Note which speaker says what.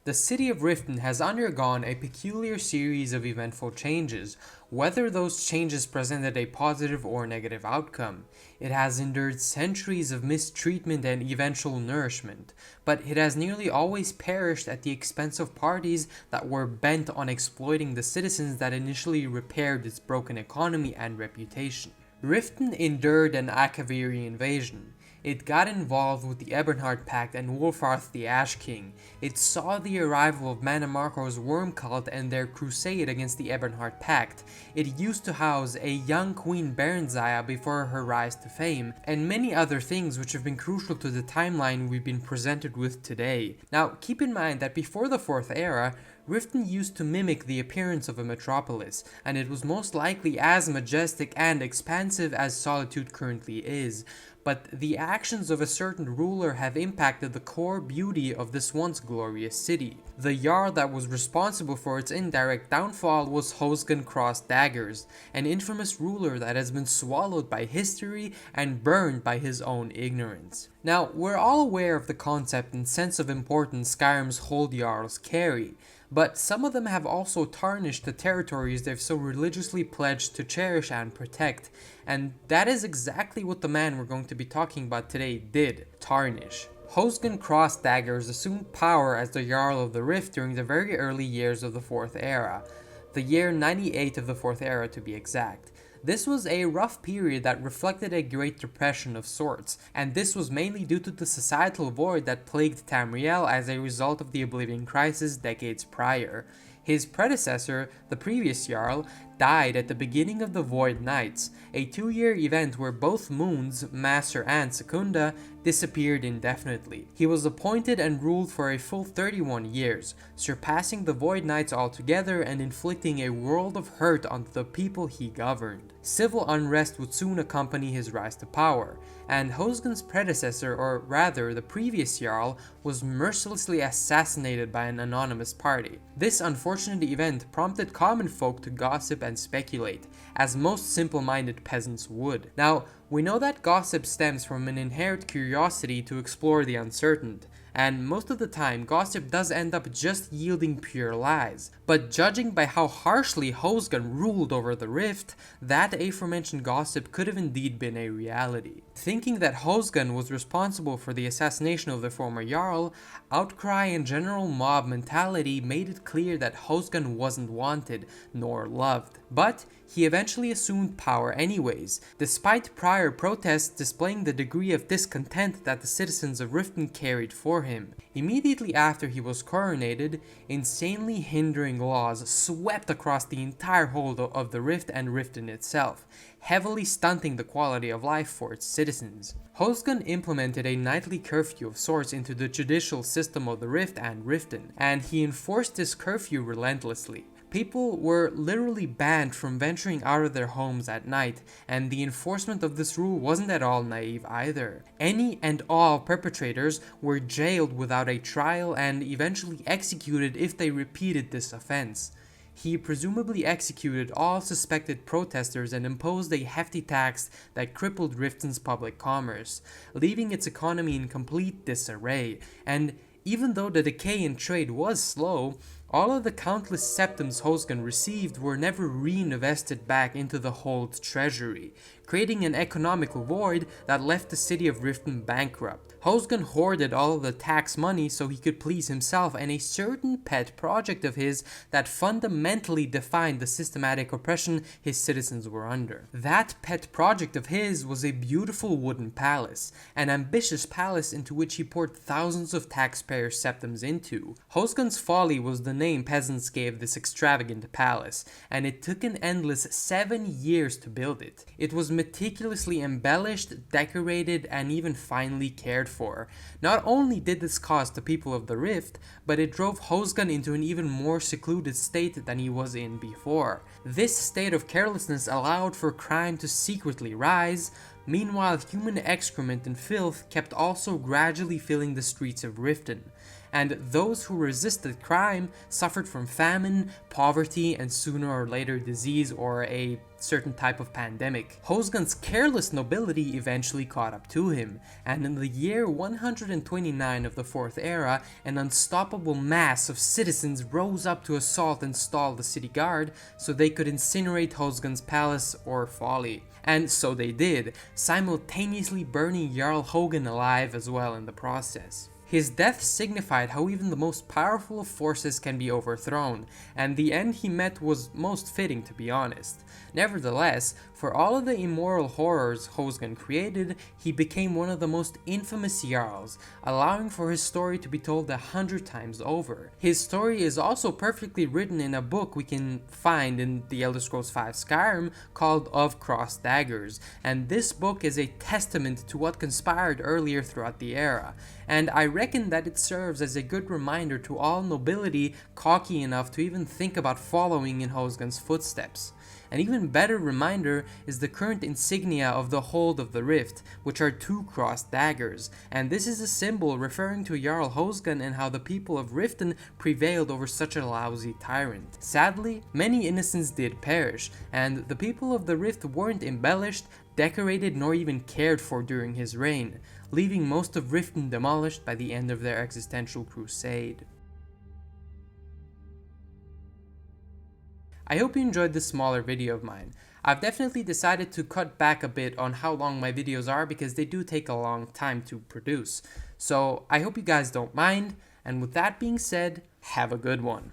Speaker 1: The city of Riften has undergone a peculiar series of eventful changes, whether those changes presented a positive or negative outcome. It has endured centuries of mistreatment and eventual nourishment, but it has nearly always perished at the expense of parties that were bent on exploiting the citizens that initially repaired its broken economy and reputation. Riften endured an Akaviri invasion. It got involved with the Ebonheart Pact and Wolfarth the Ash King. It saw the arrival of Manamarco's Worm Cult and their crusade against the Ebonheart Pact. It used to house a young Queen Baronzaya before her rise to fame, and many other things which have been crucial to the timeline we've been presented with today. Now, keep in mind that before the Fourth Era, Riften used to mimic the appearance of a metropolis, and it was most likely as majestic and expansive as Solitude currently is. But the actions of a certain ruler have impacted the core beauty of this once glorious city. The Jarl that was responsible for its indirect downfall was Hosgunn Crossed-Daggers, an infamous ruler that has been swallowed by history and burned by his own ignorance. Now, we're all aware of the concept and sense of importance Skyrim's Hold Jarls carry, but some of them have also tarnished the territories they've so religiously pledged to cherish and protect, and that is exactly what the man we're going to be talking about today did, tarnish. Hosgunn Crossed-Daggers assumed power as the Jarl of the Rift during the very early years of the Fourth Era, the year 98 of the Fourth Era to be exact. This was a rough period that reflected a Great Depression of sorts, and this was mainly due to the societal void that plagued Tamriel as a result of the Oblivion Crisis decades prior. His predecessor, the previous Jarl, died at the beginning of the Void Nights, a 2-year event where both moons, Master and Secunda, disappeared indefinitely. He was appointed and ruled for a full 31 years, surpassing the Void Nights altogether and inflicting a world of hurt onto the people he governed. Civil unrest would soon accompany his rise to power, and Hosgunn's predecessor, or rather the previous Jarl, was mercilessly assassinated by an anonymous party. This unfortunate event prompted common folk to gossip and speculate, as most simple-minded peasants would. Now, we know that gossip stems from an inherent curiosity to explore the uncertain, and most of the time gossip does end up just yielding pure lies. But judging by how harshly Hosgunn ruled over the Rift, that aforementioned gossip could have indeed been a reality. Thinking that Hosgunn was responsible for the assassination of the former Jarl, outcry and general mob mentality made it clear that Hosgunn wasn't wanted, nor loved. But he eventually assumed power anyways, despite prior protests displaying the degree of discontent that the citizens of Riften carried for him. Immediately after he was coronated, insanely hindering laws swept across the entire whole of the Rift and Riften itself, heavily stunting the quality of life for its citizens. Hosgunn implemented a nightly curfew of sorts into the judicial system of the Rift and Riften, and he enforced this curfew relentlessly. People were literally banned from venturing out of their homes at night, and the enforcement of this rule wasn't at all naive either. Any and all perpetrators were jailed without a trial and eventually executed if they repeated this offense. He presumably executed all suspected protesters and imposed a hefty tax that crippled Riften's public commerce, leaving its economy in complete disarray, and even though the decay in trade was slow, all of the countless septums Hosgunn received were never reinvested back into the Hold's treasury, creating an economical void that left the city of Riften bankrupt. Hosgunn hoarded all of the tax money so he could please himself and a certain pet project of his that fundamentally defined the systematic oppression his citizens were under. That pet project of his was a beautiful wooden palace, an ambitious palace into which he poured thousands of taxpayer septums into. Hosgunn's folly was the name peasants gave this extravagant palace, and it took an endless 7 years to build it. It was meticulously embellished, decorated, and even finely cared for. Not only did this cost the people of the Rift, but it drove Hosgunn into an even more secluded state than he was in before. This state of carelessness allowed for crime to secretly rise. Meanwhile, human excrement and filth kept also gradually filling the streets of Riften. and those who resisted crime suffered from famine, poverty, and sooner or later disease or a certain type of pandemic. Hosgunn's careless nobility eventually caught up to him, and in the year 129 of the Fourth Era, an unstoppable mass of citizens rose up to assault and stall the city guard so they could incinerate Hosgunn's palace or folly. And so they did, simultaneously burning Jarl Hosgunn alive as well in the process. His death signified how even the most powerful of forces can be overthrown, and the end he met was most fitting, to be honest. Nevertheless, for all of the immoral horrors Hosgunn created, he became one of the most infamous Jarls, allowing for his story to be told 100 times over. His story is also perfectly written in a book we can find in The Elder Scrolls V Skyrim called Of Crossed-Daggers, and this book is a testament to what conspired earlier throughout the era, and I reckon that it serves as a good reminder to all nobility cocky enough to even think about following in Hosgunn's footsteps. An even better reminder is the current insignia of the Hold of the Rift, which are 2 crossed daggers, and this is a symbol referring to Jarl Hosgunn and how the people of Riften prevailed over such a lousy tyrant. Sadly, many innocents did perish, and the people of the Rift weren't embellished, decorated, nor even cared for during his reign, leaving most of Riften demolished by the end of their existential crusade. I hope you enjoyed this smaller video of mine. I've definitely decided to cut back a bit on how long my videos are because they do take a long time to produce. So I hope you guys don't mind, and with that being said, have a good one.